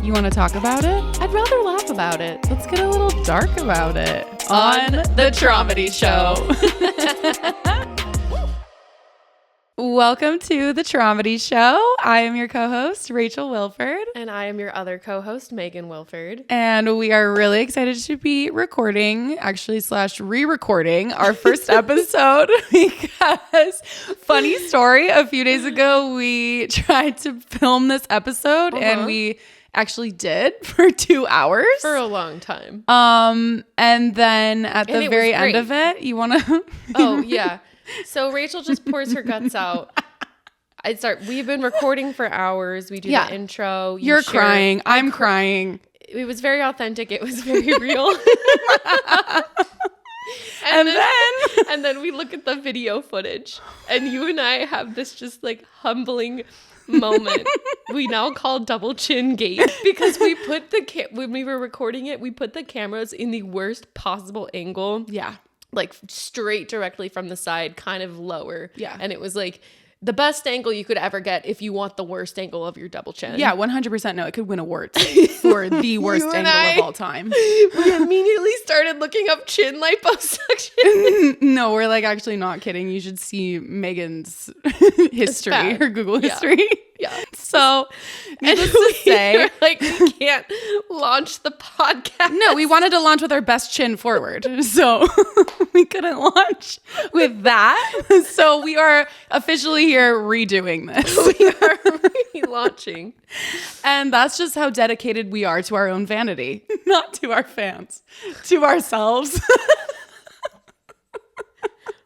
You want to talk about it? I'd rather laugh about it. Let's get a little dark about it. On the Traumedy Show. Welcome to the Traumedy Show. I am your co-host, Rachel Wilford. And I am your other co-host, Megan Wilford. And we are really excited to be recording, / re-recording our first episode because, funny story, a few days ago, we tried to film this episode and we actually did for 2 hours. For a long time. And then at the very end of it, you want to... Oh, yeah. So Rachel just pours her guts out. We've been recording for hours. We do the intro. You're crying. I'm crying. It was very authentic. It was very real. and then we look at the video footage and you and I have this just like humbling moment we now call double chin gate because we put when we were recording it, we put the cameras in the worst possible angle. Yeah. Like straight directly from the side, kind of lower. Yeah. And it was like the best angle you could ever get if you want the worst angle of your double chin. Yeah, 100%. No, it could win awards for the worst angle of all time. We immediately started looking up chin liposuction. No, we're like actually not kidding. You should see Megan's history, her Google history. Yeah. So, needless to say, like we can't launch the podcast. No, we wanted to launch with our best chin forward. So we couldn't launch with that. So we are officially here redoing this. We are relaunching. And that's just how dedicated we are to our own vanity, not to our fans, to ourselves.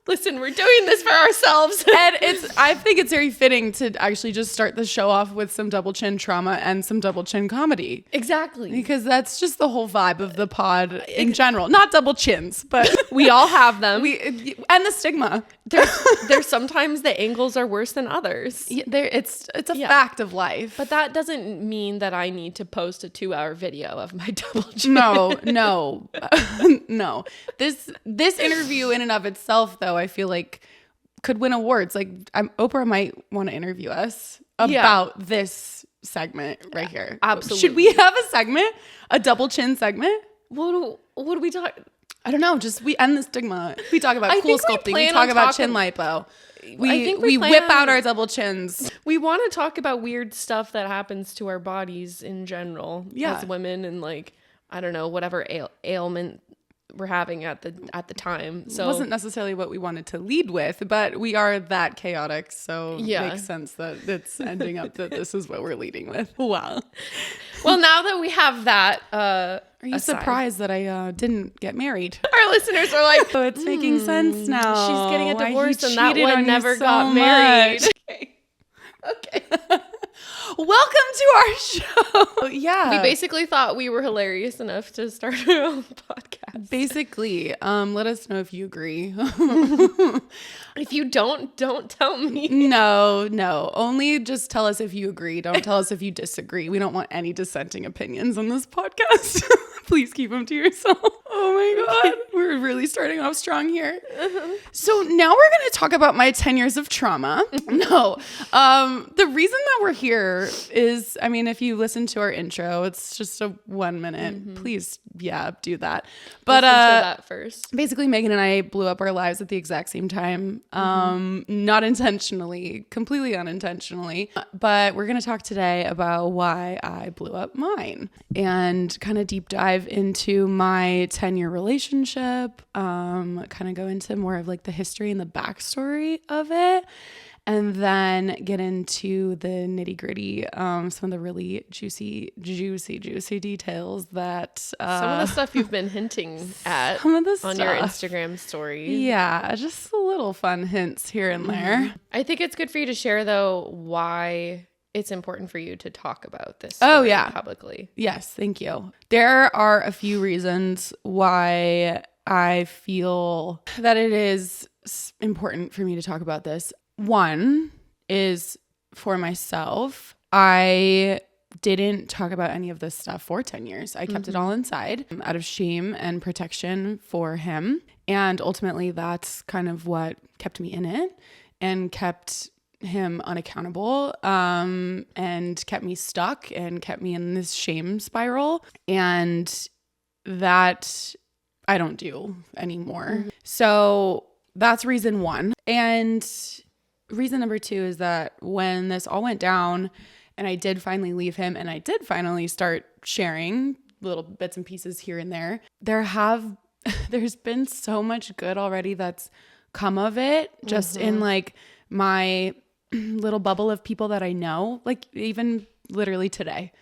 Listen, we're doing this for ourselves. And I think it's very fitting to actually just start the show off with some double chin trauma and some double chin comedy. Exactly. Because that's just the whole vibe of the pod in general. Not double chins, but we all have them. And the stigma. There's sometimes the angles are worse than others. Yeah, it's a fact of life. But that doesn't mean that I need to post a 2-hour video of my double chin. No. No. This interview in and of itself, though, I feel like could win awards. Like Oprah might want to interview us about this segment right here. Absolutely. Should we have a segment? A double chin segment? What do we talk? I don't know. Just we end the stigma. We talk about cool sculpting. We talk about chin lipo. We whip out our double chins. We want to talk about weird stuff that happens to our bodies in general as women and like, I don't know, whatever ailment we're having at the time. So it wasn't necessarily what we wanted to lead with, but we are that chaotic, so it makes sense that it's ending up that this is what we're leading with. Wow. Well, now that we have that, are you surprised that I didn't get married? Our listeners are like, oh, it's making sense now. She's getting a divorce and that one never got married. Okay. Welcome to our show. Yeah. We basically thought we were hilarious enough to start our own podcast. Basically. Let us know if you agree. If you don't tell me. No. Only just tell us if you agree. Don't tell us if you disagree. We don't want any dissenting opinions on this podcast. Please keep them to yourself. Oh my God. We're really starting off strong here. So now we're going to talk about my 10 years of trauma. No. The reason that we're here is, I mean, if you listen to our intro, it's just a 1 minute. Please, do that. But listen to that first. Basically, Megan and I blew up our lives at the exact same time. Not intentionally, completely unintentionally. But we're going to talk today about why I blew up mine and kind of deep dive into my 10-year relationship, kind of go into more of like the history and the backstory of it, and then get into the nitty-gritty, some of the really juicy details that some of the stuff you've been hinting at on your Instagram story. Yeah, just a little fun hints here and there. I think it's good for you to share though why it's important for you to talk about this story publicly. Yes, thank you. There are a few reasons why I feel that it is important for me to talk about this. One is for myself. I didn't talk about any of this stuff for 10 years. I kept it all inside out of shame and protection for him. And ultimately, that's kind of what kept me in it and kept him unaccountable, and kept me stuck and kept me in this shame spiral. And that I don't do anymore. So that's reason one. And reason number two is that when this all went down and I did finally leave him and I did finally start sharing little bits and pieces here and there, there's been so much good already that's come of it, just in like my little bubble of people that I know, like even literally today,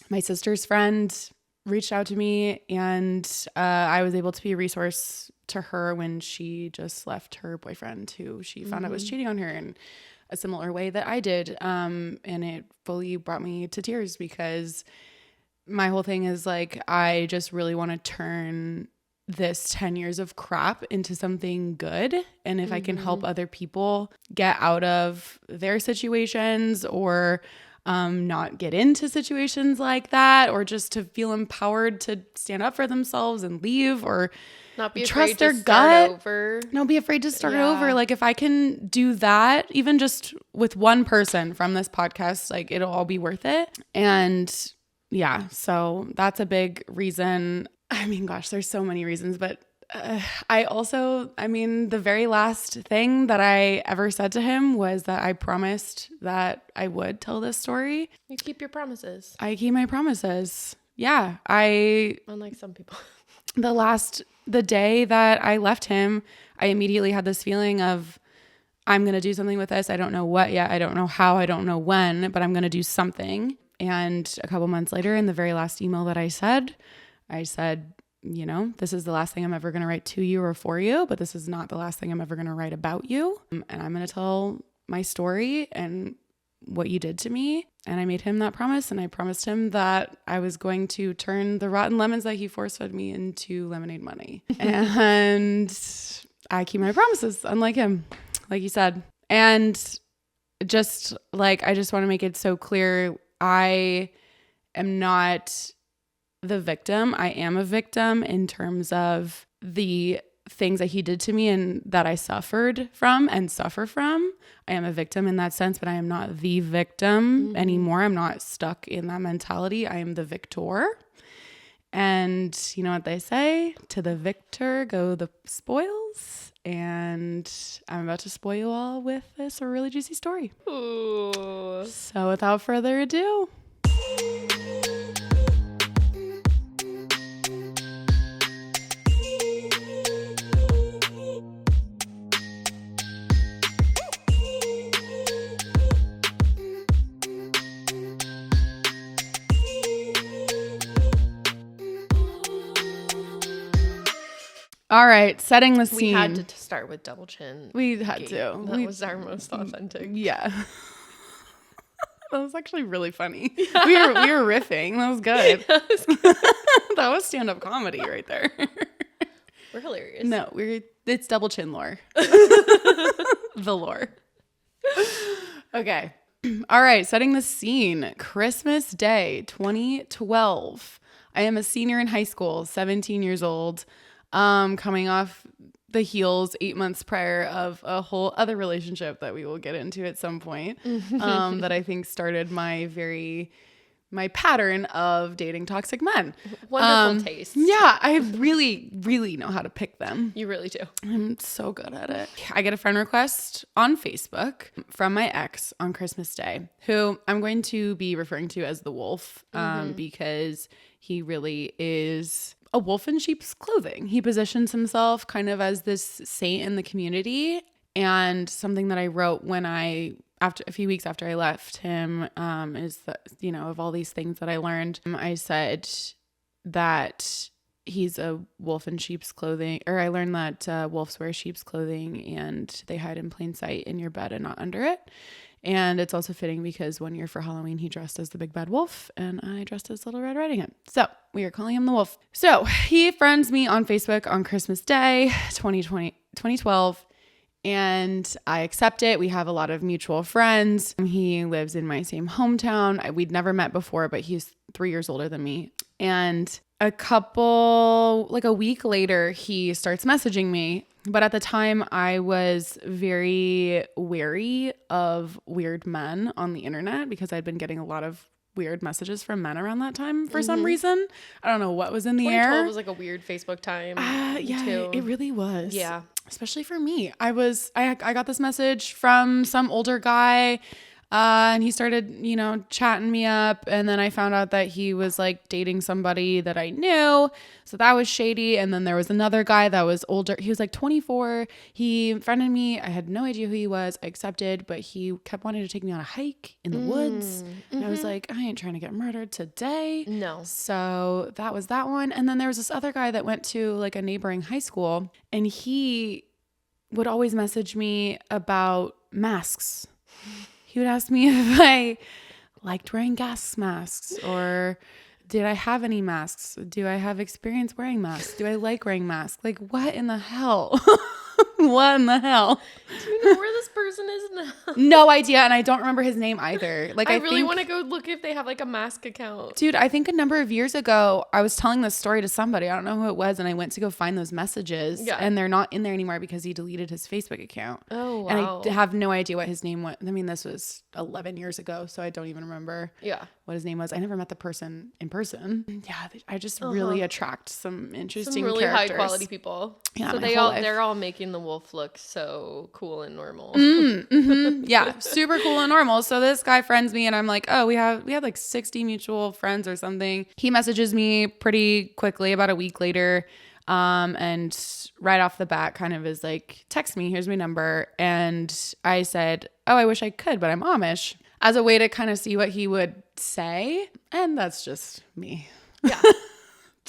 my sister's friend reached out to me, and I was able to be a resource to her when she just left her boyfriend, who she found out was cheating on her in a similar way that I did. And it fully brought me to tears, because my whole thing is like, I just really want to turn this 10 years of crap into something good. And if I can help other people get out of their situations, or not get into situations like that, or just to feel empowered to stand up for themselves and leave, or not be trust afraid their to gut. start over. Don't be afraid to start over. Like if I can do that, even just with one person from this podcast, like it'll all be worth it. And yeah, so that's a big reason. I mean, gosh, there's so many reasons, but the very last thing that I ever said to him was that I promised that I would tell this story. You keep your promises. I keep my promises. Yeah. Unlike some people. The day that I left him, I immediately had this feeling of, I'm going to do something with this. I don't know what yet. I don't know how. I don't know when, but I'm going to do something. And a couple months later, in the very last email that I said, this is the last thing I'm ever going to write to you or for you, but this is not the last thing I'm ever going to write about you. And I'm going to tell my story and what you did to me. And I made him that promise. And I promised him that I was going to turn the rotten lemons that he force-fed me into lemonade money. And I keep my promises, unlike him, like you said. And just like, I just want to make it so clear, I am not the victim. I am a victim in terms of the things that he did to me and that I suffered from and suffer from. I am a victim in that sense, but I am not the victim anymore. I'm not stuck in that mentality. I am the victor. And you know what they say? To the victor go the spoils. And I'm about to spoil you all with this really juicy story. Ooh. So without further ado. All right, setting the scene. We had to start with double chin. We had to. That was our most authentic. Yeah. That was actually really funny. Yeah. We were riffing. That was good. That was stand-up comedy right there. We're hilarious. No, it's double chin lore. The lore. Okay. All right, setting the scene. Christmas Day, 2012. I am a senior in high school, 17 years old. Coming off the heels 8 months prior of a whole other relationship that we will get into at some point, that I think started my pattern of dating toxic men. Wonderful taste. Yeah, I really, really know how to pick them. You really do. I'm so good at it. I get a friend request on Facebook from my ex on Christmas Day, who I'm going to be referring to as the wolf, because he really is a wolf in sheep's clothing. He positions himself kind of as this saint in the community. And something that I wrote when after a few weeks after I left him, is that, of all these things that I learned, I said that he's a wolf in sheep's clothing, or I learned that wolves wear sheep's clothing and they hide in plain sight in your bed and not under it. And it's also fitting because one year for Halloween, he dressed as the big bad wolf and I dressed as Little Red Riding Hood. So we are calling him the wolf. So he friends me on Facebook on Christmas Day, 2012. And I accept it. We have a lot of mutual friends. He lives in my same hometown. We'd never met before, but he's 3 years older than me. And a week later, he starts messaging me But at the time, I was very wary of weird men on the internet because I'd been getting a lot of weird messages from men around that time for some reason. I don't know what was in the 2012 air. was like a weird Facebook time. Yeah, too. it really was. Yeah. Especially for me. I got this message from some older guy. And he started, chatting me up. And then I found out that he was like dating somebody that I knew. So that was shady. And then there was another guy that was older. He was like 24. He friended me. I had no idea who he was. I accepted, but he kept wanting to take me on a hike in the woods. And I was like, I ain't trying to get murdered today. No. So that was that one. And then there was this other guy that went to like a neighboring high school. And he would always message me about masks. He would ask me if I liked wearing gas masks or did I have any masks? Do I have experience wearing masks? Do I like wearing masks? Like, what in the hell? What in the hell? Do you know where this person is now? No idea. And I don't remember his name either. Like, I really want to go look if they have like a mask account. Dude, I think a number of years ago, I was telling this story to somebody. I don't know who it was. And I went to go find those messages. Yeah. And they're not in there anymore because he deleted his Facebook account. Oh, wow. And I have no idea what his name was. I mean, this was 11 years ago, so I don't even remember what his name was. I never met the person in person. Yeah, I just really attract some interesting really characters. high quality people. Yeah, so they're all making the wolf look so cool and normal. Yeah, super cool and normal. So this guy friends me and I'm like, oh, we have like 60 mutual friends or something. He messages me pretty quickly about a week later. And right off the bat kind of is like, text me, here's my number. And I said, oh, I wish I could, but I'm Amish, as a way to kind of see what he would say. And that's just me. Yeah.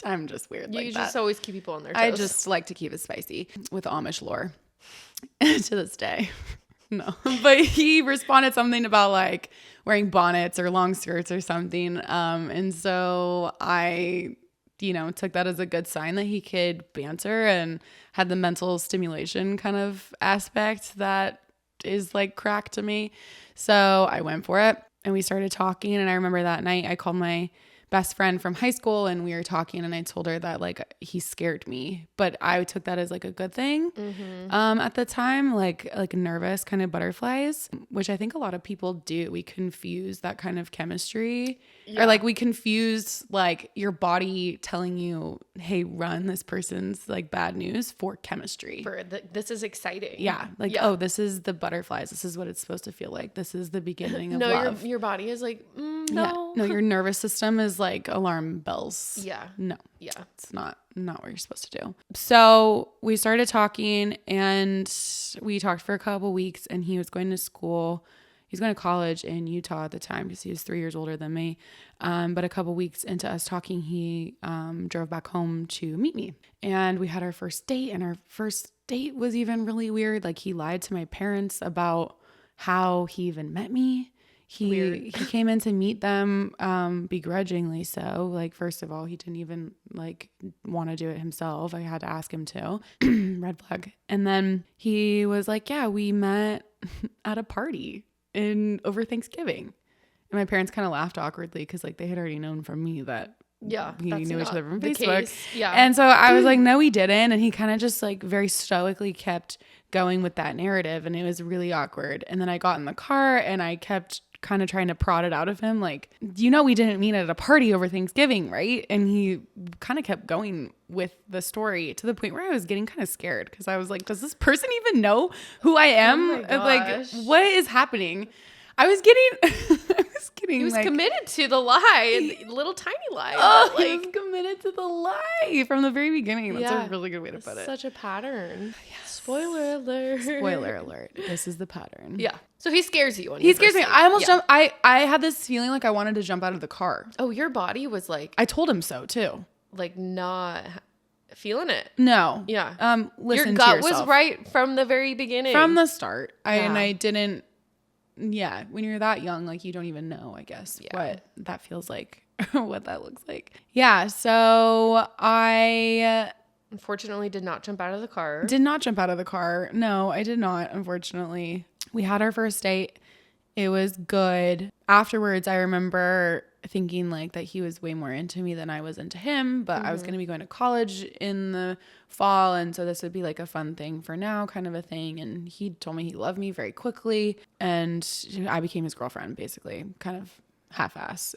I'm just weird like that. You just always keep people on their toes. I just like to keep it spicy with Amish lore to this day. No, but he responded something about like wearing bonnets or long skirts or something. And so I, took that as a good sign that he could banter and had the mental stimulation kind of aspect that is like crack to me. So I went for it and we started talking. And I remember that night I called my best friend from high school and we were talking and I told her that like he scared me, but I took that as like a good thing. At the time, like nervous kind of butterflies, which I think a lot of people do. We confuse that kind of chemistry or like we confuse like your body telling you, hey, run, this person's like bad news for chemistry. This is exciting. Yeah. Like, oh, this is the butterflies. This is what it's supposed to feel like. This is the beginning of love. Your body is like, no. Yeah. No, your nervous system is like alarm bells. Yeah. No. Yeah. It's not what you're supposed to do. So we started talking and we talked for a couple weeks and he was going to school. He's going to college in Utah at the time because he was 3 years older than me. But a couple weeks into us talking, he drove back home to meet me. And we had our first date, and our first date was even really weird. Like he lied to my parents about how he even met me. He came in to meet them begrudgingly. So like, first of all, he didn't even like want to do it himself. I had to ask him to. Red flag. And then he was like, yeah, we met at a party over Thanksgiving. And my parents kind of laughed awkwardly because like they had already known from me that we knew each other from Facebook. Case. Yeah. And so I was like, no, we didn't. And he kind of just like very stoically kept going with that narrative. And it was really awkward. And then I got in the car and I kept kind of trying to prod it out of him. Like, we didn't meet at a party over Thanksgiving, right? And he kind of kept going with the story to the point where I was getting kind of scared because I was like, does this person even know who I am? Oh my gosh. Like, what is happening? I was getting He was like, committed to the lie, little tiny lie. Oh, he was committed to the lie from the very beginning. That's a really good way to put it. Such a pattern. Yes. Spoiler alert. Spoiler alert. This is the pattern. Yeah. So he scares you. He scares me. I almost jumped. I had this feeling like I wanted to jump out of the car. Oh, your body was like. I told him so too. Like not feeling it. No. Yeah. Listen your gut to yourself. was right from the very beginning. From the start. I didn't. Yeah, when you're that young, like you don't even know, I guess, what that feels like, what that looks like. Yeah, so I unfortunately did not jump out of the car. Did not jump out of the car. No, I did not, unfortunately. We had our first date. It was good. Afterwards, I remember thinking like that he was way more into me than I was into him, but I was going to be going to college in the fall. And so this would be like a fun thing for now kind of a thing. And he told me he loved me very quickly. And I became his girlfriend, basically, kind of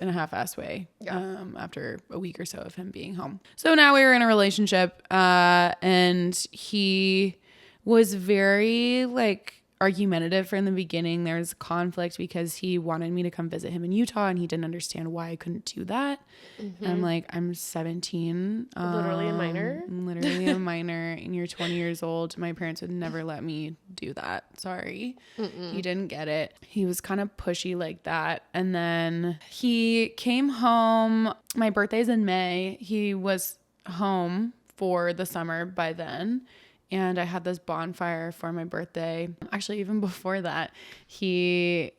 in a half-ass way, after a week or so of him being home. So now we were in a relationship, and he was very like argumentative from the beginning. There was conflict because he wanted me to come visit him in Utah, and he didn't understand why I couldn't do that. And I'm like, I'm 17. Literally a minor. I'm literally a minor, and you're 20 years old. My parents would never let me do that. Sorry. He didn't get it. He was kind of pushy like that. And then he came home. My birthday's in May. He was home for the summer by then. And I had this bonfire for my birthday. Actually, even before that, he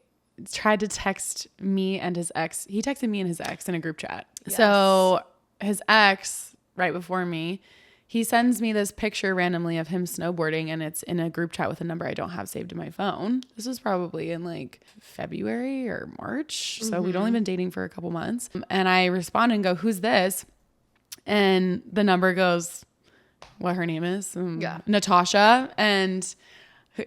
tried to text me and his ex. He texted me and his ex in a group chat. Yes. So his ex, right before me, he sends me this picture randomly of him snowboarding, and it's in a group chat with a number I don't have saved in my phone. This was probably in like February or March. So we'd only been dating for a couple months. And I respond and go, "Who's this?" And the number goes, what her name is, Natasha. And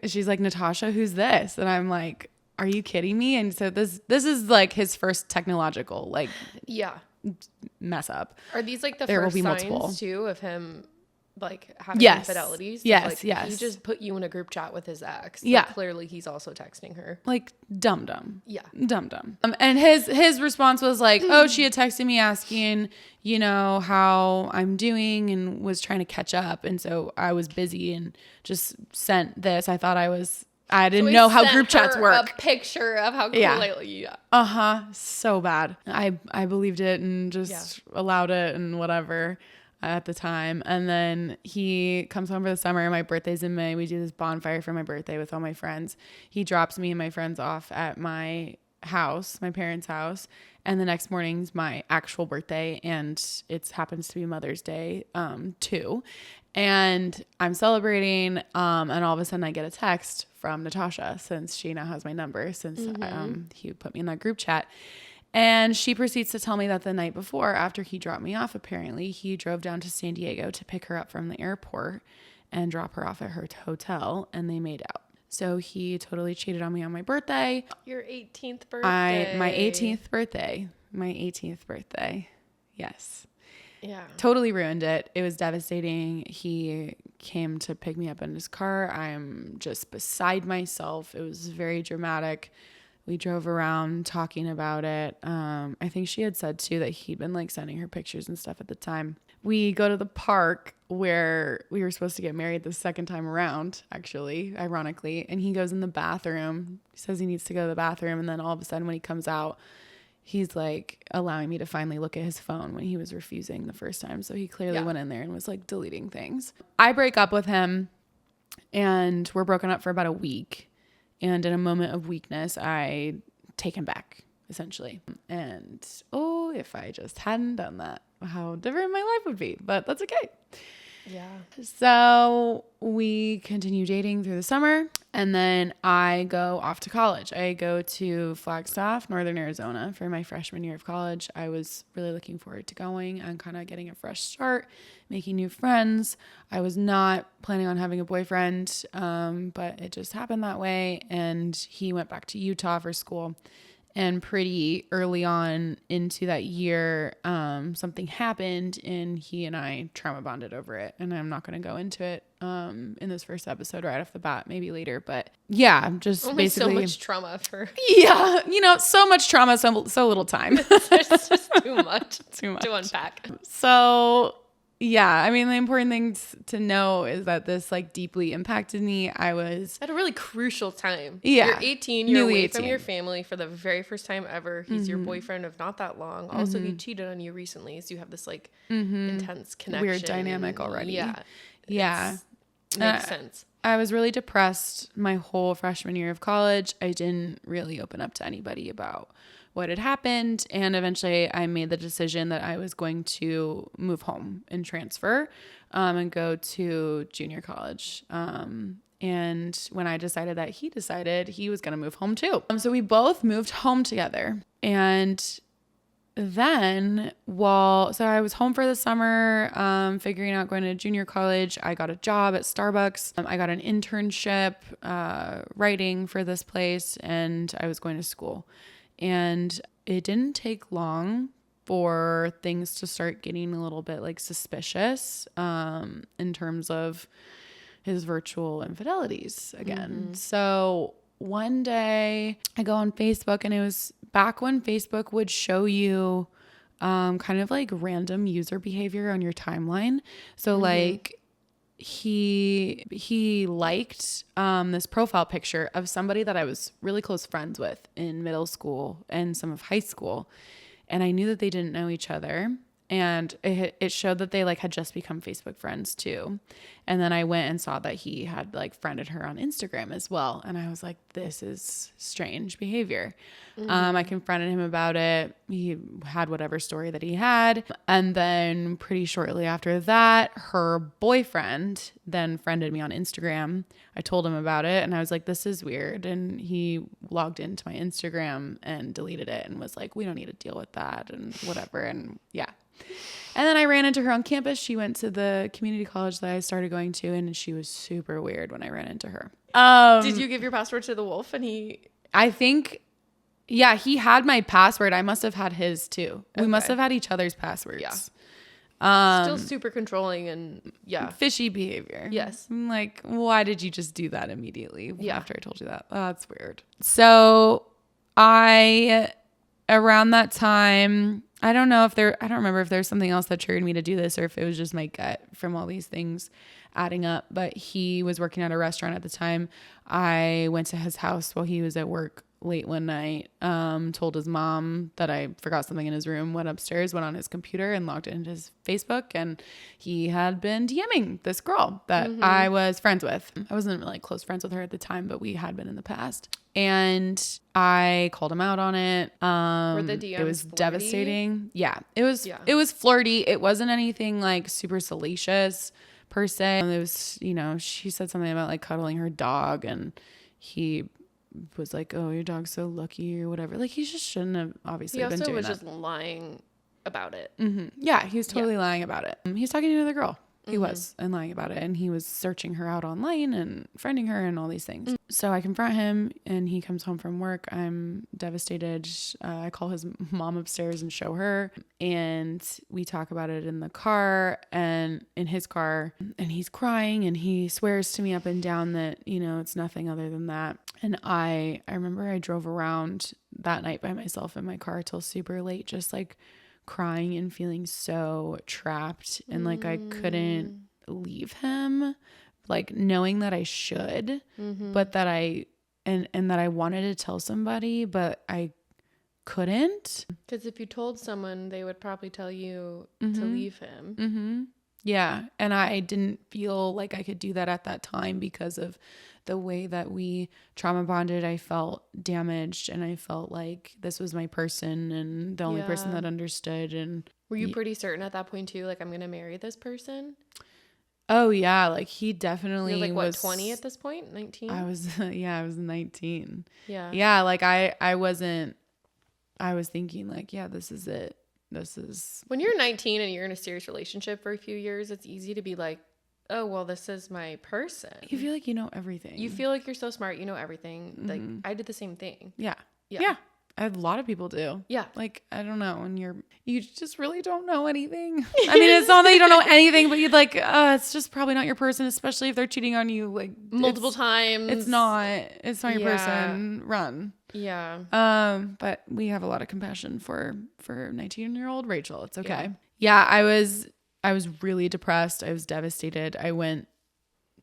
she's like, "Natasha, who's this?" And I'm like, "Are you kidding me?" And so this is like his first technological like mess up. Are these like the there first will be signs multiple too of him like having infidelities? Yes, like, yes. He just put you in a group chat with his ex. Yeah. Like, clearly he's also texting her. Like dumb. Yeah. Dumb. And his response was like, "Oh, she had texted me asking, you know, how I'm doing, and was trying to catch up. And so I was busy and just sent this. I didn't know how group chats work." A picture of how cool. So bad. I believed it and just allowed it and whatever at the time. And then he comes home for the summer. My birthday's in May. We do this bonfire for my birthday with all my friends. He drops me and my friends off at my house, my parents' house. And the next morning's my actual birthday, and it happens to be Mother's Day too. And I'm celebrating, and all of a sudden I get a text from Natasha, since she now has my number, since he put me in that group chat. And she proceeds to tell me that the night before, after he dropped me off, apparently he drove down to San Diego to pick her up from the airport and drop her off at her hotel, and they made out. So he totally cheated on me on my birthday. Your 18th birthday. My 18th birthday. My 18th birthday. Yes. Yeah. Totally ruined it. It was devastating. He came to pick me up in his car. I'm just beside myself. It was very dramatic. We drove around talking about it. I think she had said too that he'd been like sending her pictures and stuff at the time. We go to the park where we were supposed to get married the second time around, actually, ironically. And he goes in the bathroom. He says he needs to go to the bathroom. And then all of a sudden when he comes out, he's like allowing me to finally look at his phone when he was refusing the first time. So he clearly went in there and was like deleting things. I break up with him, and we're broken up for about a week. And in a moment of weakness, I take him back, essentially. And if I just hadn't done that, how different my life would be. But that's okay. Yeah. So we continue dating through the summer, and then I go off to college. I go to Flagstaff, Northern Arizona for my freshman year of college. I was really looking forward to going and kind of getting a fresh start, making new friends. I was not planning on having a boyfriend, but it just happened that way. And he went back to Utah for school. And pretty early on into that year, something happened, and he and I trauma bonded over it. And I'm not going to go into it in this first episode right off the bat, maybe later. But yeah, just only basically so much trauma for so much trauma, so little time. There's just too much to unpack. So yeah, I mean, the important thing to know is that this like deeply impacted me. I was at a really crucial time. Yeah. You're 18, you're away 18. from your family for the very first time ever. He's your boyfriend of not that long. Also, he cheated on you recently, so you have this like intense connection. Weird dynamic already. Yeah. Makes sense. I was really depressed my whole freshman year of college. I didn't really open up to anybody about what had happened. And eventually I made the decision that I was going to move home and transfer and go to junior college. And when I decided that he decided he was going to move home too. So we both moved home together. And then, so I was home for the summer, figuring out going to junior college. I got a job at Starbucks. I got an internship, writing for this place, and I was going to school. And it didn't take long for things to start getting a little bit like suspicious, in terms of his virtual infidelities again. So one day I go on Facebook, and it was back when Facebook would show you kind of like random user behavior on your timeline. So like he liked this profile picture of somebody that I was really close friends with in middle school and some of high school. And I knew that they didn't know each other. And it showed that they like had just become Facebook friends too. And then I went and saw that he had like friended her on Instagram as well. And I was like, this is strange behavior. I confronted him about it. He had whatever story that he had. And then pretty shortly after that, her boyfriend then friended me on Instagram. I told him about it, and I was like, this is weird. And he logged into my Instagram and deleted it and was like, we don't need to deal with that and whatever. And yeah. And then I ran into her on campus. She went to the community college that I started going to, and she was super weird when I ran into her. Did you give your password to the wolf and I think, yeah, he had my password. I must have had his too. We must have had each other's passwords. Yeah. Still super controlling and fishy behavior. Yes. I'm like, why did you just do that immediately after I told you that? Oh, that's weird. So around that time, I don't remember if there's something else that triggered me to do this or if it was just my gut from all these things adding up. But he was working at a restaurant at the time. I went to his house while he was at work late one night, told his mom that I forgot something in his room, went upstairs, went on his computer and logged into his Facebook, and he had been DMing this girl that I was friends with. I wasn't really close friends with her at the time, but we had been in the past. And I called him out on it. were the DMs it was flirty? devastating. Yeah, it was flirty. It wasn't anything like super salacious per se. It was, she said something about like cuddling her dog, and he was like, oh, your dog's so lucky or whatever. Like, he just shouldn't have obviously been doing that. He also was just lying about it. Yeah, he was totally lying about it. He was talking to another girl. He was, and lying about it. And he was searching her out online and friending her and all these things. So I confront him, and he comes home from work. I'm devastated. I call his mom upstairs and show her. And we talk about it in the car, and in his car. And he's crying, and he swears to me up and down that, it's nothing other than that. And I remember I drove around that night by myself in my car till super late, just like crying and feeling so trapped, and like I couldn't leave him, like knowing that I should, but that and that I wanted to tell somebody, but I couldn't. Because if you told someone, they would probably tell you to leave him. Yeah. And I didn't feel like I could do that at that time because of the way that we trauma bonded. I felt damaged, and I felt like this was my person and the only person that understood. And were you pretty certain at that point too? Like, I'm going to marry this person? Oh yeah. Like, he definitely You're like, was, what, 20 at this point? 19? I was 19. Yeah. Yeah. Like I was thinking like, yeah, this is it. This is when you're 19 and you're in a serious relationship for a few years, it's easy to be like, oh, well, this is my person. You feel like you know everything. You feel like you're so smart. You know everything. Like, I did the same thing. Yeah. A lot of people do. Yeah. Like, I don't know, when you just really don't know anything. I mean, it's not that you don't know anything, but you'd like, it's just probably not your person, especially if they're cheating on you like multiple times. It's not your person. Run. Yeah. But we have a lot of compassion for 19-year-old Rachel. It's okay. Yeah, I was really depressed. I was devastated. I went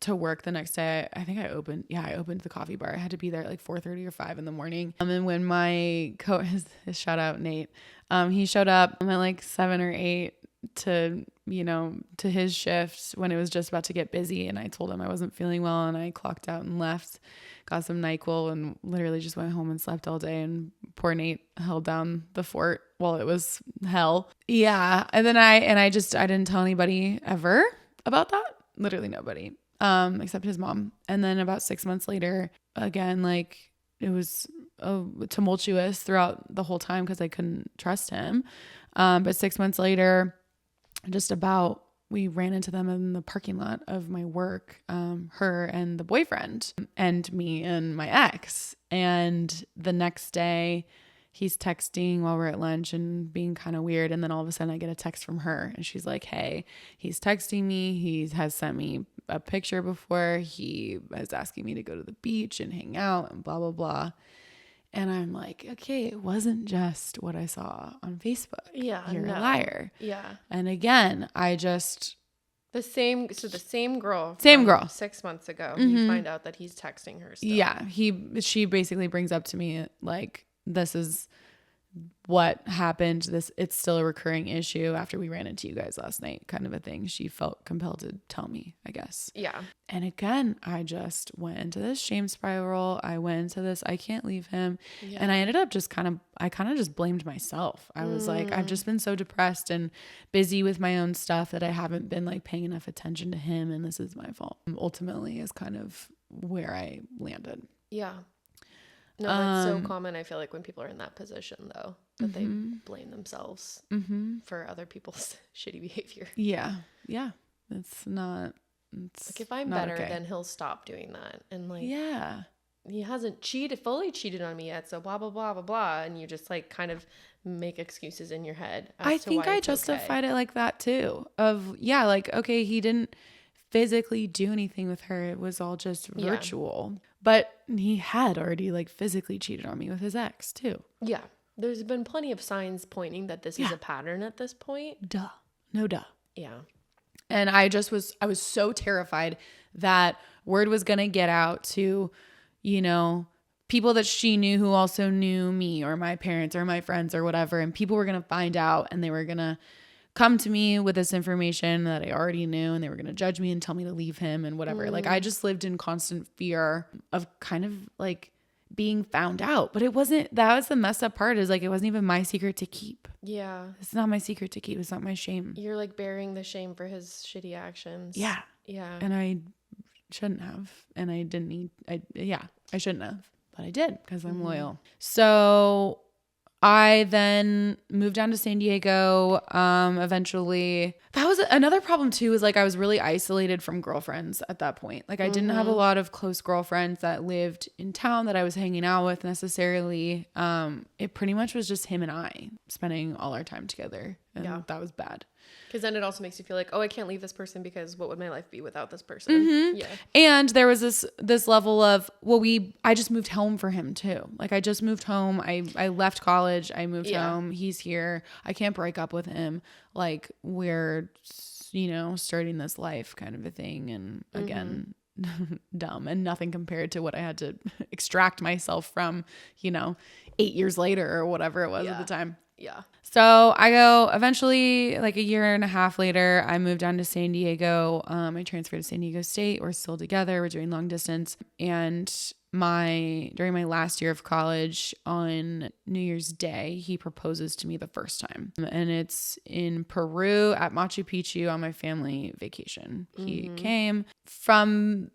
to work the next day. I think I opened the coffee bar. I had to be there at like 4:30 or 5 in the morning. And when my his shout out Nate, he showed up at like 7 or 8 to his shift when it was just about to get busy. And I told him I wasn't feeling well, and I clocked out and left, got some NyQuil, and literally just went home and slept all day. And poor Nate held down the fort while it was hell. Yeah. And then I didn't tell anybody ever about that. Literally nobody. Except his mom. And then about 6 months later, again, like, it was tumultuous throughout the whole time because I couldn't trust him. But 6 months later, we ran into them in the parking lot of my work, her and the boyfriend, and me and my ex. And the next day, he's texting while we're at lunch and being kind of weird. And then all of a sudden I get a text from her and she's like, hey, he's texting me. He has sent me a picture before. He is asking me to go to the beach and hang out and blah, blah, blah. And I'm like, okay, it wasn't just what I saw on Facebook. Yeah. You're a liar. Yeah. And again, the same girl. Same girl. 6 months ago, you find out that he's texting her still. Yeah. She basically brings up to me like, this is what happened. It's still a recurring issue after we ran into you guys last night, kind of a thing. She felt compelled to tell me, I guess. Yeah. And again, I just went into this shame spiral. I went into this, I can't leave him. Yeah. And I ended up I kind of just blamed myself. I was like, I've just been so depressed and busy with my own stuff that I haven't been like paying enough attention to him. And this is my fault. Ultimately is kind of where I landed. Yeah. No, that's so common. I feel like when people are in that position, though, that they blame themselves for other people's shitty behavior. Yeah. Yeah. It's like if I'm better, then he'll stop doing that. And like, yeah, he hasn't fully cheated on me yet. So blah, blah, blah, blah, blah. And you just like kind of make excuses in your head. I think I justified it like that too. Yeah, like, okay, he didn't physically do anything with her. It was all just virtual. But he had already like physically cheated on me with his ex too. Yeah. There's been plenty of signs pointing that this is a pattern at this point. Duh. No duh. Yeah. And I was so terrified that word was going to get out to, people that she knew who also knew me or my parents or my friends or whatever. And people were going to find out and they were going to come to me with this information that I already knew and they were going to judge me and tell me to leave him and whatever. Like I just lived in constant fear of kind of like being found out, but that was the messed up part is like, it wasn't even my secret to keep. Yeah. It's not my secret to keep. It's not my shame. You're like bearing the shame for his shitty actions. Yeah. Yeah. And I shouldn't have. And I shouldn't have, but I did because I'm loyal. So I then moved down to San Diego. Eventually, that was another problem too, is like I was really isolated from girlfriends at that point. Like I didn't have a lot of close girlfriends that lived in town that I was hanging out with necessarily. It pretty much was just him and I spending all our time together. And that was bad. Because then it also makes you feel like, oh, I can't leave this person because what would my life be without this person? Yeah. And there was this level of, I just moved home for him too. Like I just moved home. I left college. I moved home. He's here. I can't break up with him. Like we're, starting this life kind of a thing. And again, dumb and nothing compared to what I had to extract myself from, 8 years later or whatever it was at the time. Yeah. So I go eventually, like a year and a half later, I moved down to San Diego. I transferred to San Diego State. We're still together. We're doing long distance. And during my last year of college on New Year's Day, he proposes to me the first time. And it's in Peru at Machu Picchu on my family vacation. He came from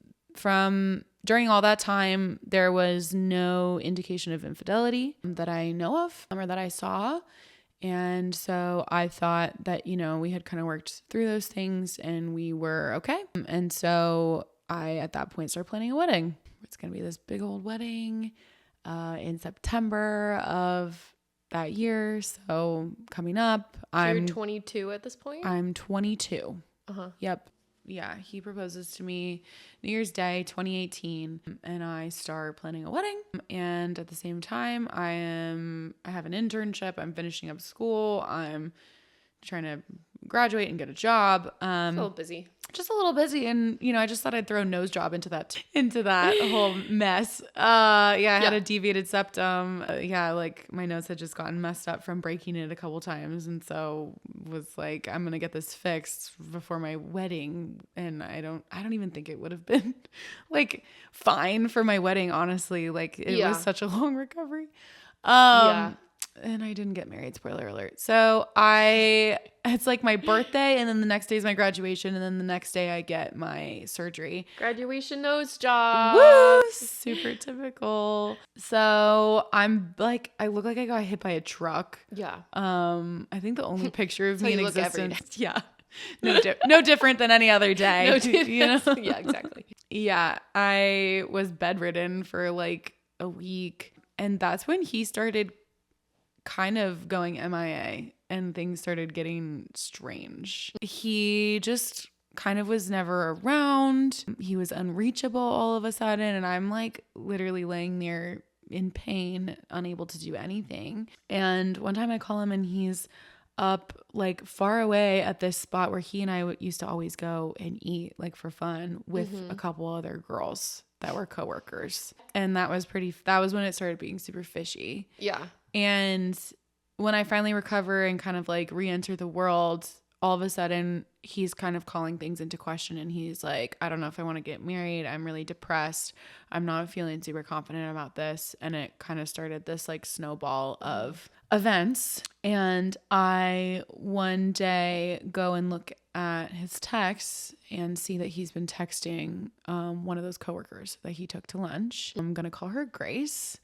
during all that time, there was no indication of infidelity that I know of or that I saw. And so I thought that, we had kind of worked through those things and we were okay. And so I, at that point, started planning a wedding. It's going to be this big old wedding in September of that year. So coming up, you're 22 at this point? I'm 22. Uh-huh. Yep. Yeah, he proposes to me New Year's Day, 2018, and I start planning a wedding. And at the same time, I have an internship. I'm finishing up school. I'm trying to graduate and get a job. A little busy. Just a little busy. And, I just thought I'd throw a nose job into that whole mess. I had a deviated septum. Like my nose had just gotten messed up from breaking it a couple times. And so was like, I'm going to get this fixed before my wedding. And I don't even think it would have been like fine for my wedding, honestly. Like it was such a long recovery. And I didn't get married, spoiler alert. So it's like my birthday, and then the next day is my graduation, and then the next day I get my surgery. Graduation nose job. Woo! Super typical. So I'm like, I look like I got hit by a truck. Yeah. I think the only picture of That's me in how you look every existence. Yeah. No different than any other day. You know? Yeah, exactly. Yeah. I was bedridden for like a week. And that's when he started kind of going MIA and things started getting strange. He just kind of was never around. He was unreachable all of a sudden. And I'm like literally laying there in pain, unable to do anything. And one time I call him and he's up like far away at this spot where he and I used to always go and eat like for fun with a couple other girls that were coworkers. And that was when it started being super fishy. Yeah. And when I finally recover and kind of like re-enter the world, all of a sudden he's kind of calling things into question. And he's like, I don't know if I want to get married. I'm really depressed. I'm not feeling super confident about this. And it kind of started this like snowball of events. And I one day go and look at his texts and see that he's been texting one of those coworkers that he took to lunch. I'm going to call her Grace.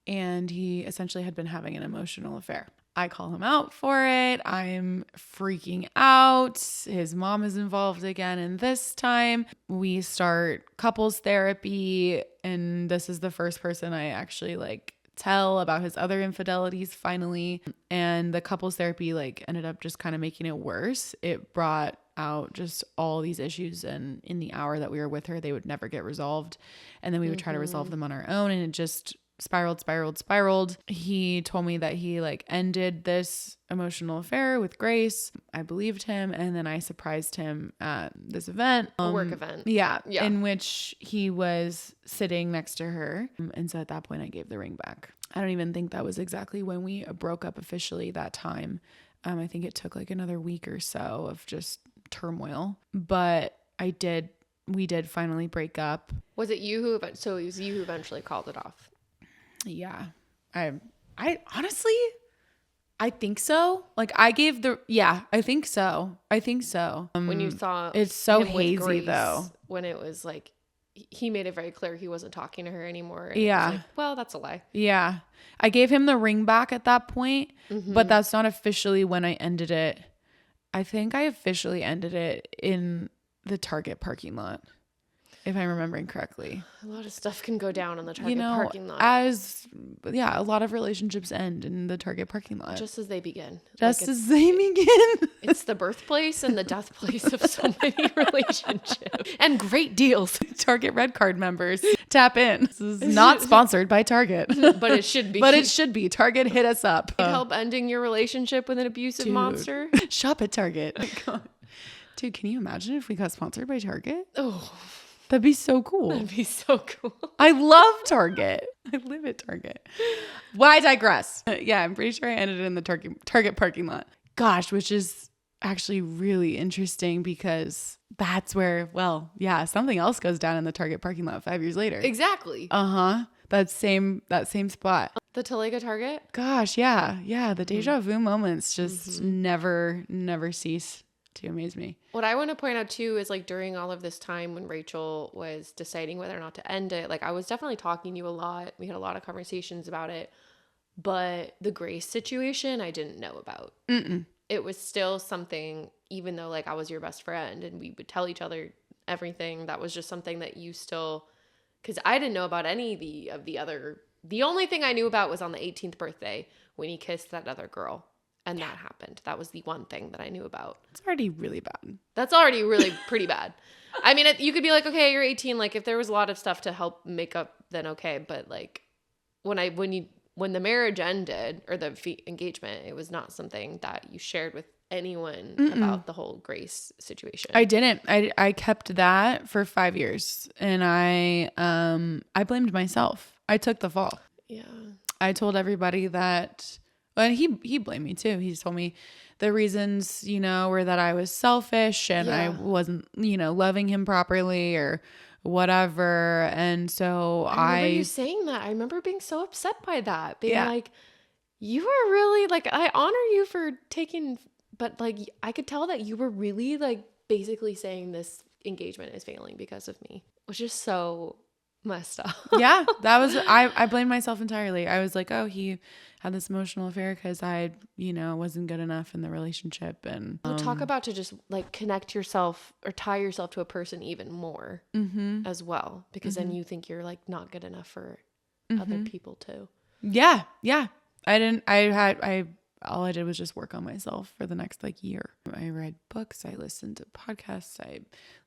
And he essentially had been having an emotional affair. I call him out for it. I'm freaking out. His mom is involved again. And this time we start couples therapy. And this is the first person I actually like tell about his other infidelities finally. And the couples therapy like ended up just kind of making it worse. It brought out just all these issues, and in the hour that we were with her, they would never get resolved. And then we would try to resolve them on our own, and it just spiraled. He told me that he like ended this emotional affair with Grace. I believed him, and then I surprised him at this event, A work event. yeah, in which he was sitting next to her. And so at that point I gave the ring back. I don't even think that was exactly when we broke up officially that time. I think it took like another week or so of just turmoil, but we did finally break up. Was it you who so it was you who eventually called it off? Yeah. I honestly, I think so. Like I gave I think so. When you saw it's so him with hazy Grace, though. when it was like, he made it very clear he wasn't talking to her anymore. Yeah. It was like, well, that's a lie. Yeah. I gave him the ring back at that point, but that's not officially when I ended it. I think I officially ended it in the Target parking lot, if I'm remembering correctly. A lot of stuff can go down in the Target parking lot. A lot of relationships end in the Target parking lot. Just as they begin. As they begin. It's the birthplace and the death place of so many relationships. And great deals. Target Red Card members, tap in. This is not sponsored by Target. But it should be. Target, hit us up. Need help ending your relationship with an abusive monster? Shop at Target. Dude, can you imagine if we got sponsored by Target? Oh, that'd be so cool. that'd be so cool. I love Target. I live at Target. Why digress? Yeah, I'm pretty sure I ended it in the Target parking lot. Gosh, which is actually really interesting because that's where, something else goes down in the Target parking lot 5 years later. Exactly. That same spot. The Talega Target? Gosh, yeah. Yeah, the deja vu moments just never cease to amaze me. What I want to point out too is like during all of this time when Rachel was deciding whether or not to end it, like I was definitely talking to you a lot. We had a lot of conversations about it, but the Grace situation I didn't know about. It was still something, even though like I was your best friend and we would tell each other everything, that was just something that you still, because I didn't know about any of the other, the only thing I knew about was on the 18th birthday when he kissed that other girl. And that happened. That was the one thing that I knew about. It's already really bad. That's already really pretty bad. I mean, you could be like, okay, you're 18. Like, if there was a lot of stuff to help make up, then okay. But like, when the marriage ended or the engagement, it was not something that you shared with anyone about the whole Grace situation. I didn't. I kept that for 5 years, and I blamed myself. I took the fall. Yeah. I told everybody that. And he blamed me too. He told me the reasons, were that I was selfish and I wasn't, loving him properly or whatever. And so I remember you saying that. I remember being so upset by that. Being like, You were really like, I honor you for taking, but like, I could tell that you were really like basically saying this engagement is failing because of me, which is so messed up. Yeah, that was, I blamed myself entirely. I was like, oh, he had this emotional affair because I, wasn't good enough in the relationship. And We'll talk about to just like connect yourself or tie yourself to a person even more as well, because then you think you're like not good enough for other people too. Yeah. All I did was just work on myself for the next like year. I read books, I listened to podcasts, I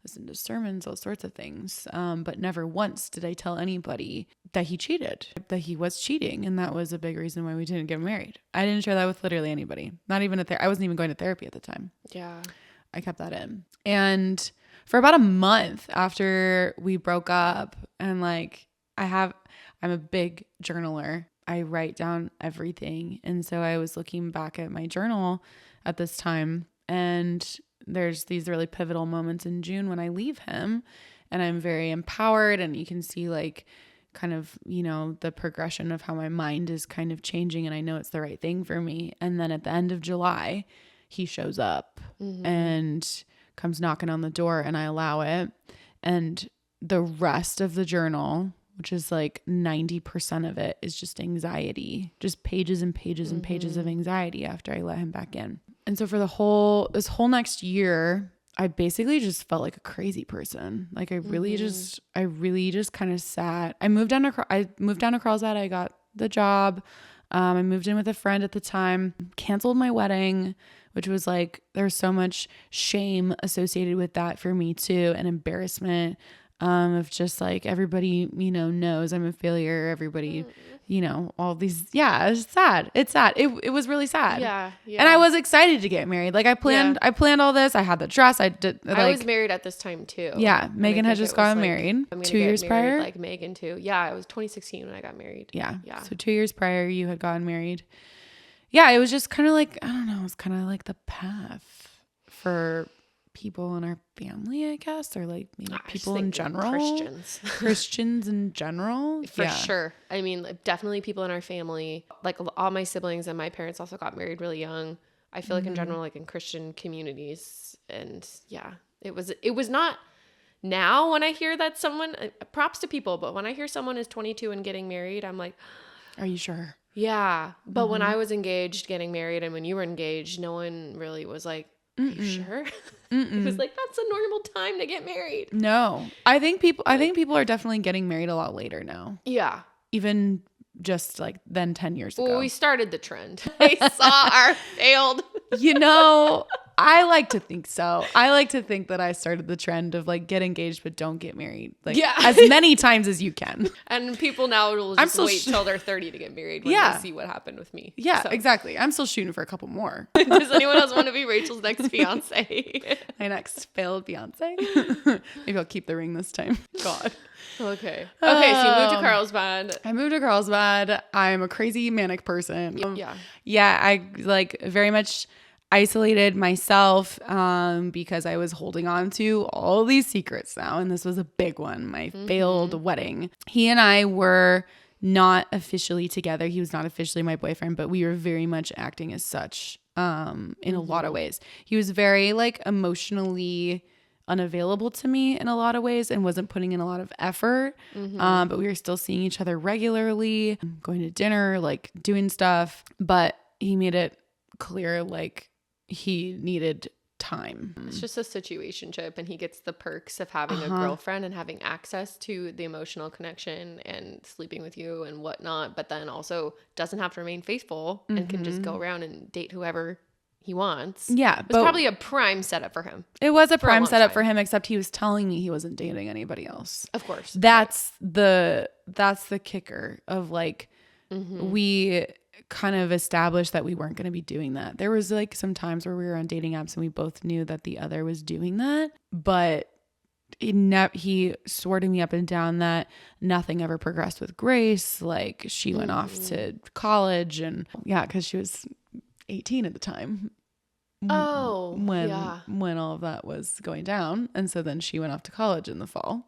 listened to sermons, all sorts of things. But never once did I tell anybody that he cheated, that he was cheating. And that was a big reason why we didn't get married. I didn't share that with literally anybody, not even I wasn't even going to therapy at the time. Yeah. I kept that in. And for about a month after we broke up, and like I'm a big journaler. I write down everything. And so I was looking back at my journal at this time, and there's these really pivotal moments in June when I leave him, and I'm very empowered, and you can see like kind of, the progression of how my mind is kind of changing, and I know it's the right thing for me. And then at the end of July, he shows up and comes knocking on the door, and I allow it. And the rest of the journal, which is like 90% of it, is just anxiety, just pages and pages and pages of anxiety after I let him back in. And so for this whole next year, I basically just felt like a crazy person. Like I really just kind of sat. I moved down to Carlsbad. I got the job. I moved in with a friend at the time, canceled my wedding, which was like, there's so much shame associated with that for me too, and embarrassment. Of just like everybody, knows I'm a failure. Everybody, all these, it's sad. It's sad. It was really sad. Yeah. And I was excited to get married. Like I planned all this. I had the dress. I did. Like, I was married at this time too. Yeah. Megan had just gotten married 2 years prior. Like Megan too. Yeah. It was 2016 when I got married. Yeah. So 2 years prior, you had gotten married. Yeah. It was just kind of like, I don't know. It was kind of like the path for people in our family, I guess, or like maybe people in general. Christians in general. For sure. I mean, definitely people in our family, like all my siblings and my parents also got married really young. I feel like in general, like in Christian communities. And yeah, it was not now when I hear that someone, props to people, but when I hear someone is 22 and getting married, I'm like, are you sure? Yeah. But when I was engaged getting married, and when you were engaged, no one really was like, are you sure? It was like, that's a normal time to get married. No, I think people are definitely getting married a lot later now. Yeah. Even just like than 10 years ago. Well, we started the trend. They saw our failed. I like to think so. I like to think that I started the trend of like get engaged but don't get married. Like as many times as you can. And people now will just wait till they're 30 to get married when they see what happened with me. Yeah, so. Exactly. I'm still shooting for a couple more. Does anyone else want to be Rachel's next fiance? My next failed fiance? Maybe I'll keep the ring this time. God. Okay. So you moved to Carlsbad. I moved to Carlsbad. I'm a crazy manic person. Yeah, I like very much isolated myself because I was holding on to all these secrets now. And this was a big one, my failed wedding. He and I were not officially together. He was not officially my boyfriend, but we were very much acting as such in a lot of ways. He was very like emotionally unavailable to me in a lot of ways and wasn't putting in a lot of effort. But we were still seeing each other regularly, going to dinner, like doing stuff. But he made it clear like he needed time. It's just a situationship, and he gets the perks of having a girlfriend and having access to the emotional connection and sleeping with you and whatnot, but then also doesn't have to remain faithful and can just go around and date whoever he wants. Yeah. It was probably a prime setup for him. It was a prime setup for him, except he was telling me he wasn't dating anybody else. Of course. That's the kicker of like, we kind of established that we weren't going to be doing that. There was like some times where we were on dating apps and we both knew that the other was doing that, but he swore to me up and down that nothing ever progressed with Grace. Like she went off to college, and because she was 18 at the time. When all of that was going down. And so then she went off to college in the fall.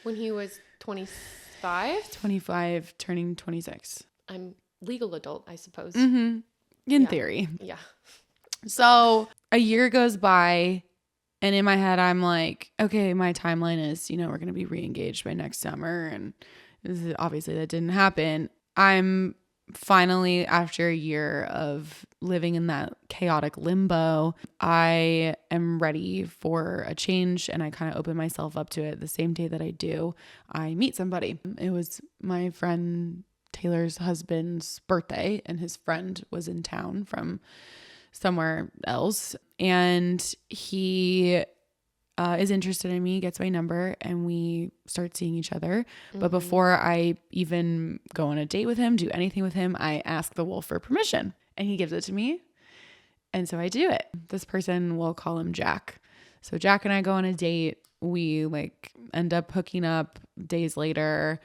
When he was 25? 25, turning 26. I'm legal adult, I suppose. In theory. Yeah. So a year goes by, and in my head, I'm like, okay, my timeline is, we're going to be re-engaged by next summer. And obviously that didn't happen. I'm finally, after a year of living in that chaotic limbo, I am ready for a change, and I kind of open myself up to it. The same day that I do, I meet somebody. It was my friend Taylor's husband's birthday, and his friend was in town from somewhere else, and he is interested in me, gets my number, and we start seeing each other. But before I even go on a date with him, do anything with him, I ask the wolf for permission, and he gives it to me. And so I do it. This person, we'll call him Jack. So Jack and I go on a date. We end up hooking up days later.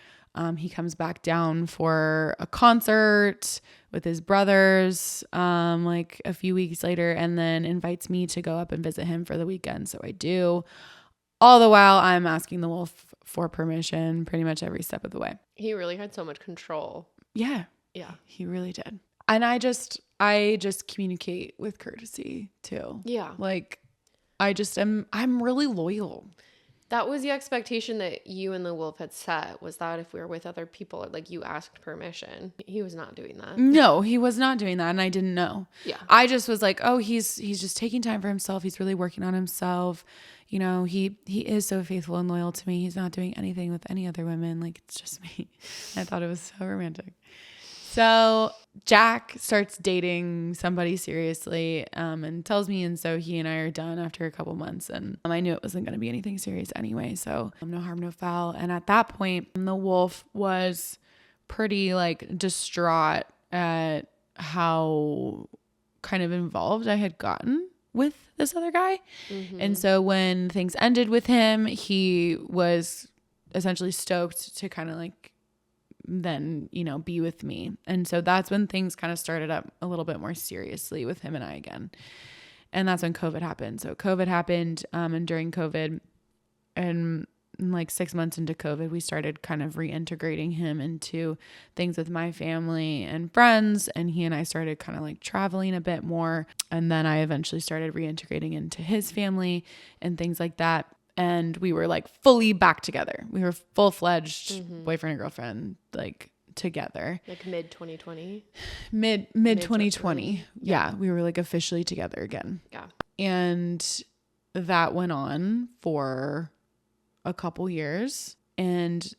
He comes back down for a concert with his brothers, a few weeks later, and then invites me to go up and visit him for the weekend. So I do. All the while, I'm asking the wolf for permission pretty much every step of the way. He really had so much control. Yeah. Yeah. He really did. And I just communicate with courtesy too. Yeah. I'm really loyal. That was the expectation that you and the wolf had set, was that if we were with other people, you asked permission. He was not doing that. No, he was not doing that, and I didn't know. Yeah. I just was like, oh, he's just taking time for himself. He's really working on himself. He is so faithful and loyal to me. He's not doing anything with any other women. It's just me. I thought it was so romantic. So Jack starts dating somebody seriously, and tells me, and so he and I are done after a couple months, and I knew it wasn't going to be anything serious anyway, so no harm, no foul. And at that point, the wolf was pretty distraught at how kind of involved I had gotten with this other guy. And so when things ended with him, he was essentially stoked to kind of then, be with me. And so that's when things kind of started up a little bit more seriously with him and I again. And that's when COVID happened. So COVID happened, and during COVID, and 6 months into COVID, we started kind of reintegrating him into things with my family and friends. And he and I started kind of traveling a bit more. And then I eventually started reintegrating into his family and things like that. And we were fully back together. We were full-fledged boyfriend and girlfriend, together. Mid 2020? Mid 2020. Yeah. We were officially together again. Yeah. And that went on for a couple years, and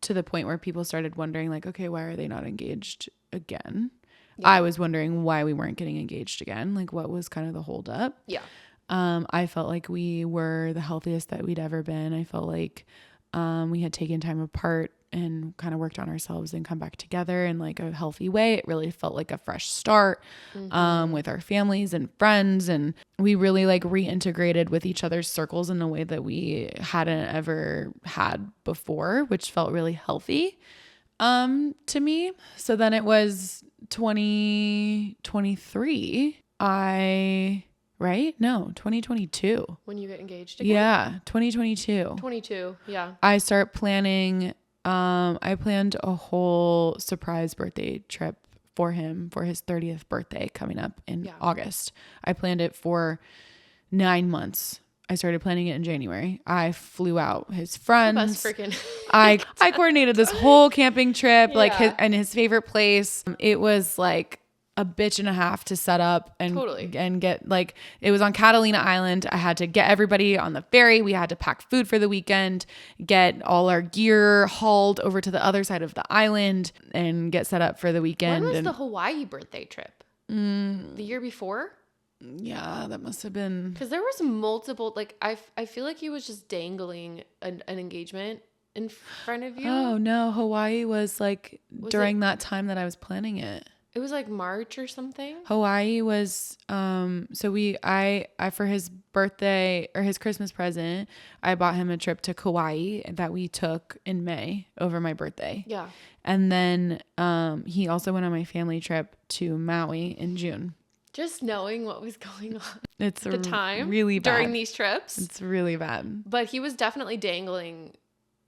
to the point where people started wondering okay, why are they not engaged again? Yeah. I was wondering why we weren't getting engaged again. What was kind of the holdup? Yeah. I felt like we were the healthiest that we'd ever been. I felt like we had taken time apart and kind of worked on ourselves and come back together in a healthy way. It really felt like a fresh start with our families and friends. And we really reintegrated with each other's circles in a way that we hadn't ever had before, which felt really healthy to me. So then it was 2023. 2022. When you get engaged again? Yeah, 2022. 22, yeah. I start planning, I planned a whole surprise birthday trip for him for his 30th birthday coming up in August. I planned it for 9 months. I started planning it in January. I flew out his friends. Best freaking. I coordinated this whole camping trip, his favorite place. It was a bitch and a half to set up and get it was on Catalina Island. I had to get everybody on the ferry. We had to pack food for the weekend, get all our gear hauled over to the other side of the island, and get set up for the weekend. When was the Hawaii birthday trip? The year before? Yeah, that must have been, because there was multiple, I feel like he was just dangling an engagement in front of you. Oh no, Hawaii was during that time that I was planning it. It was March or something. Hawaii was, so I for his birthday or his Christmas present, I bought him a trip to Kauai that we took in May over my birthday. Yeah. And then, he also went on my family trip to Maui in June. Just knowing what was going on. It's the time really bad during these trips. It's really bad. But he was definitely dangling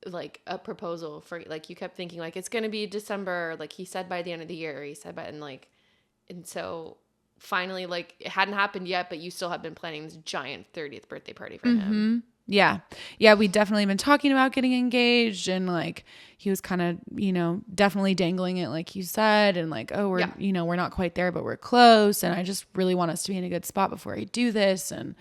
like a proposal for, like, you kept thinking like it's gonna be December, like he said by the end of the year, he said by, and so finally, like, it hadn't happened yet, but you still have been planning this giant 30th birthday party for him. Yeah. Yeah. We definitely been talking about getting engaged, and like, he was kind of, you know, definitely dangling it, like you said, and like, oh, we're, you know, we're not quite there, but we're close. And I just really want us to be in a good spot before I do this. And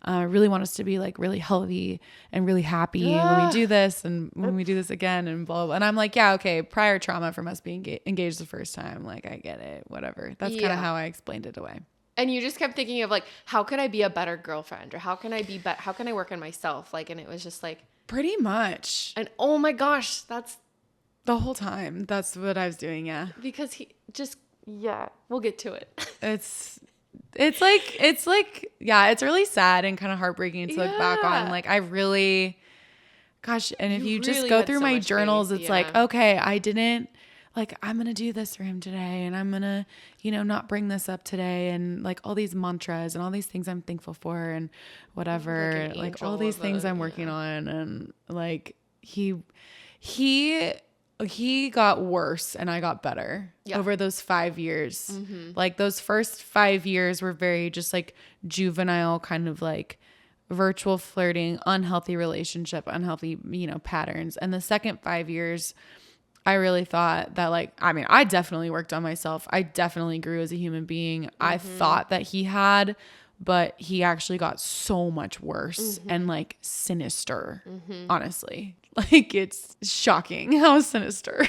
I really want us to be like really healthy and really happy when we do this and when we do this again and blah, blah. And I'm like, yeah, okay, prior trauma from us being engaged the first time. Like, I get it, whatever. That's kind of how I explained it away. And you just kept thinking of like, how could I be a better girlfriend, or how can I be how can I work on myself? Like, and it was just like, pretty much. And oh my gosh, that's the whole time. That's what I was doing. Yeah. Because he just, we'll get to it. It's like, yeah, it's really sad and kind of heartbreaking to look back on. Like, I really, gosh. And if you just really go through so my much journals, faith, it's like, okay, I didn't, like, I'm going to do this for him today. And I'm going to, you know, not bring this up today. And like all these mantras and all these things I'm thankful for and whatever, like all these things I'm working on. And like, he got worse and I got better over those 5 years. Like, those first 5 years were very just like juvenile, kind of like virtual flirting, unhealthy relationship, unhealthy, you know, patterns. And the second 5 years, I really thought that, like, I mean, I definitely worked on myself. I definitely grew as a human being. I thought that he had, but he actually got so much worse and like sinister, honestly. Like, it's shocking how sinister.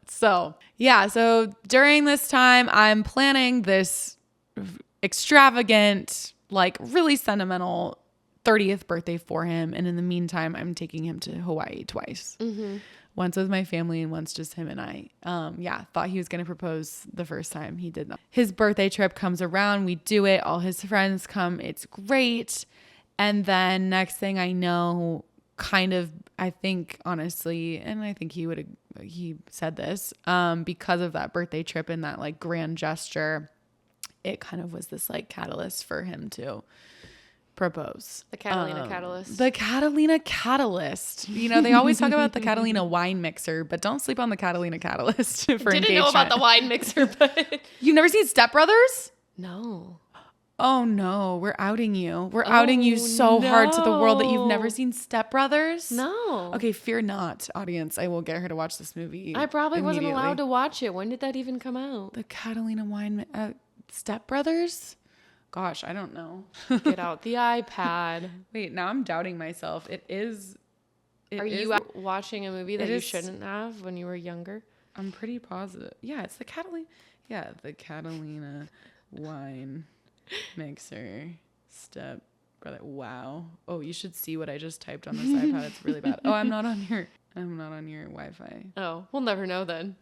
So, yeah. So during this time, I'm planning this extravagant, like really sentimental 30th birthday for him. And in the meantime, I'm taking him to Hawaii twice. Once with my family and once just him and I. Thought he was going to propose the first time. He did not. His birthday trip comes around. We do it. All his friends come. It's great. And then next thing I know, kind of, I think, honestly, and I think he said this, because of that birthday trip and that like grand gesture, it kind of was this like catalyst for him to propose. The Catalina catalyst. The Catalina catalyst. You know, they always talk about the Catalina wine mixer, but don't sleep on the Catalina catalyst for engagement. Didn't know about the wine mixer, but you've never seen Step Brothers? No. Oh no, we're outing you. We're outing you so hard to the world that you've never seen Step Brothers? No. Okay, fear not, audience. I will get her to watch this movie. I probably wasn't allowed to watch it. When did that even come out? The Catalina wine Step Brothers? Gosh, I don't know. Get out the iPad. Wait, now I'm doubting myself. Are you watching a movie that you shouldn't have when you were younger? I'm pretty positive. Yeah, it's the Catalina. Yeah, the Catalina wine mixer Step Brother. Wow. Oh, you should see what I just typed on this iPad. It's really bad. Oh, I'm not on your Wi-Fi. Oh, we'll never know then.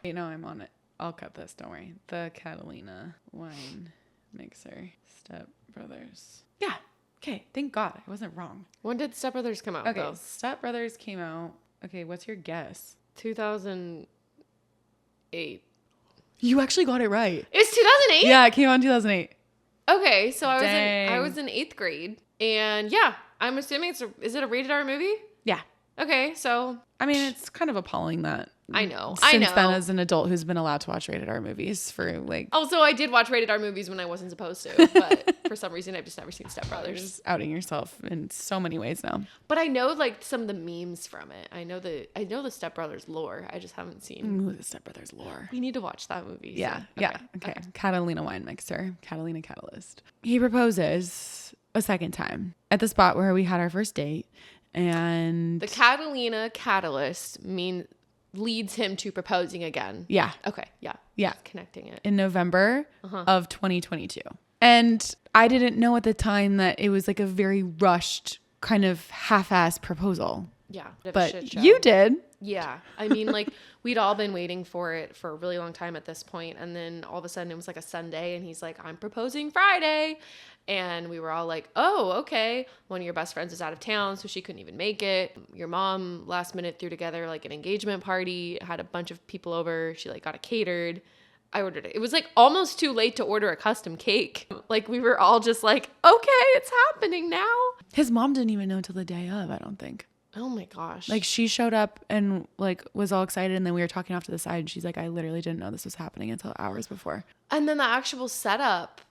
Wait, no, I'm on it. I'll cut this. Don't worry. The Catalina wine mixer Step Brothers. Yeah. Okay. Thank God I wasn't wrong. When did Step Brothers come out? Okay. Though? Step Brothers came out. Okay. What's your guess? 2008. You actually got it right. It's 2008? Yeah, it came out in 2008. Okay, so I was in 8th grade, and yeah, I'm assuming is it a rated R movie? Yeah. Okay, so I mean, it's kind of appalling that I know. Since then, as an adult who's been allowed to watch rated R movies for like. Also, I did watch rated R movies when I wasn't supposed to, but for some reason, I've just never seen Step Brothers. You're just outing yourself in so many ways now. But I know like some of the memes from it. I know the Step Brothers lore. I just haven't seen. Ooh, the Step Brothers lore. We need to watch that movie. Yeah. So. Okay. Catalina wine mixer. Catalina catalyst. He proposes a second time at the spot where we had our first date. And the Catalina catalyst leads him to proposing again. Yeah. Okay. Yeah. Yeah. Just connecting it. In November of 2022. And I didn't know at the time that it was like a very rushed kind of half-assed proposal. Yeah. But you did. Yeah. I mean, like we'd all been waiting for it for a really long time at this point. And then all of a sudden it was like a Sunday and he's like, I'm proposing Friday. And we were all like, oh, okay. One of your best friends was out of town, so she couldn't even make it. Your mom last minute threw together like an engagement party, had a bunch of people over. She like got it catered. I ordered it. It was like almost too late to order a custom cake. Like we were all just like, okay, it's happening now. His mom didn't even know till the day of, I don't think. Oh my gosh. Like she showed up and like was all excited, and then we were talking off to the side and she's like, I literally didn't know this was happening until hours before. And then the actual setup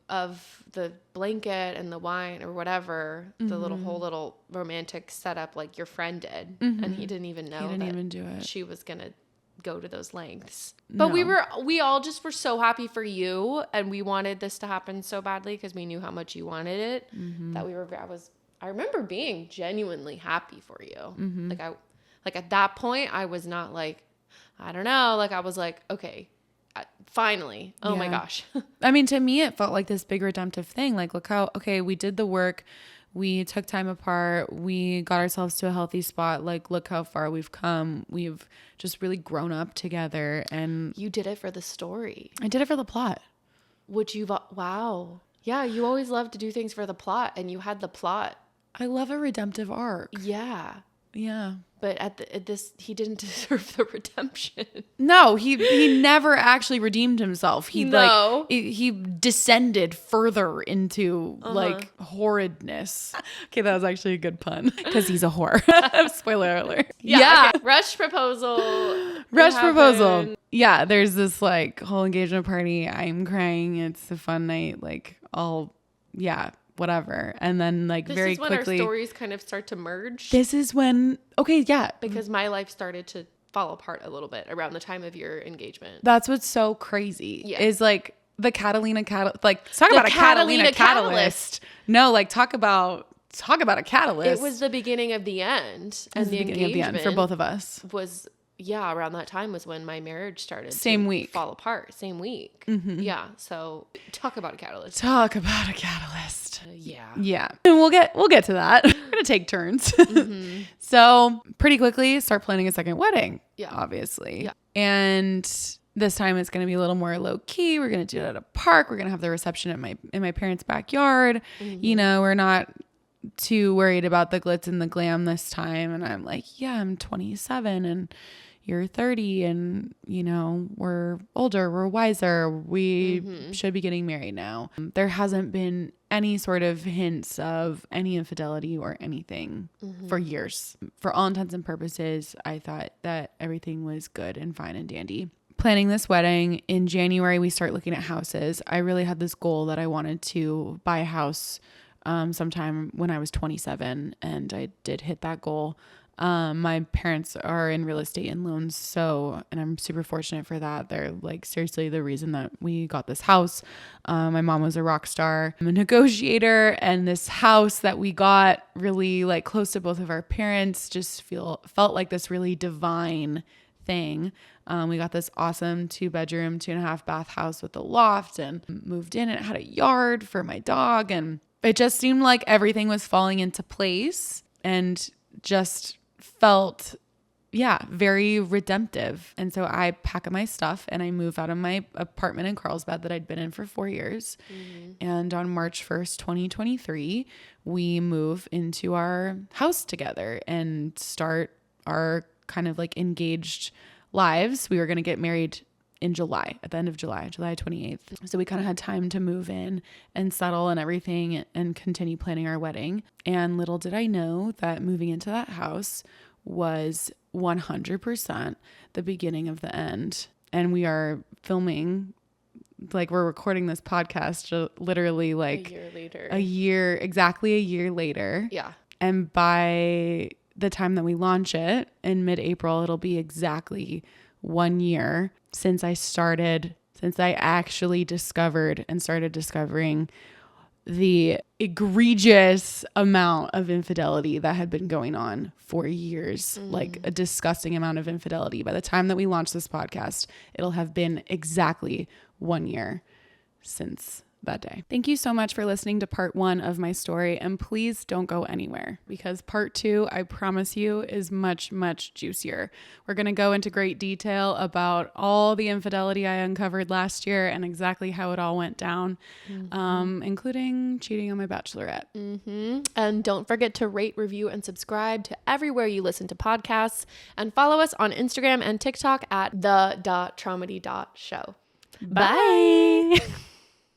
of the blanket and the wine or whatever, the whole little romantic setup, like your friend did, and he didn't even know do it. She was gonna go to those lengths. But we all just were so happy for you, and we wanted this to happen so badly because we knew how much you wanted it, that I remember being genuinely happy for you. Like at that point I was not like, I don't know, like I was like, okay, finally. Oh my gosh. I mean, to me, it felt like this big redemptive thing. Like, look how, okay, we did the work. We took time apart. We got ourselves to a healthy spot. Like, look how far we've come. We've just really grown up together. And you did it for the story. I did it for the plot. Wow. Yeah. You always love to do things for the plot, and you had the plot. I love a redemptive arc. Yeah. Yeah. But he didn't deserve the redemption. No, he never actually redeemed himself. He descended further into like horridness. Okay, that was actually a good pun because he's a whore. Spoiler alert. Yeah. Okay. Rush proposal. Yeah, there's this like whole engagement party. I'm crying. It's a fun night. Like whatever. And then like very quickly. This is when our stories kind of start to merge. This is when, because my life started to fall apart a little bit around the time of your engagement. That's what's so crazy is like the Catalina catalyst. No, like talk about a catalyst. It was the beginning of the end. And the engagement for both of us was, around that time was when my marriage started to fall apart. Same week. Mm-hmm. Yeah. So talk about a catalyst. Yeah. And we'll get to that. We're going to take turns. Mm-hmm. So pretty quickly start planning a second wedding. Yeah. Obviously. Yeah. And this time it's going to be a little more low key. We're going to do it at a park. We're going to have the reception in my parents' backyard. Mm-hmm. We're not too worried about the glitz and the glam this time. And I'm like, I'm 27 and you're 30 and, we're older, we're wiser. We should be getting married now. There hasn't been any sort of hints of any infidelity or anything for years. For all intents and purposes, I thought that everything was good and fine and dandy. Planning this wedding in January, we start looking at houses. I really had this goal that I wanted to buy a house sometime when I was 27, and I did hit that goal. My parents are in real estate and loans, and I'm super fortunate for that. They're like seriously the reason that we got this house. My mom was a rock star, I'm a negotiator, and this house that we got really like close to both of our parents just felt like this really divine thing. We got this awesome 2-bedroom, 2.5 bath house with a loft and moved in, and it had a yard for my dog, and it just seemed like everything was falling into place and just felt, very redemptive. And so I pack up my stuff and I move out of my apartment in Carlsbad that I'd been in for 4 years. Mm-hmm. And on March 1st, 2023, we move into our house together and start our kind of like engaged lives. We were going to get married in July, at the end of July 28th. So we kind of had time to move in and settle and everything and continue planning our wedding. And little did I know that moving into that house was 100% the beginning of the end. And we are filming, like we're recording this podcast literally like exactly a year later. Yeah. And by the time that we launch it in mid-April, it'll be exactly 1 year since I actually discovered and started discovering the egregious amount of infidelity that had been going on for years, like a disgusting amount of infidelity. By the time that we launch this podcast, it'll have been exactly 1 year since that day. Thank you so much for listening to part 1 of my story. And please don't go anywhere because part 2, I promise you, is much, much juicier. We're going to go into great detail about all the infidelity I uncovered last year and exactly how it all went down, including cheating on my bachelorette. Mm-hmm. And don't forget to rate, review, and subscribe to everywhere you listen to podcasts, and follow us on Instagram and TikTok at the.traumedy.show. Bye.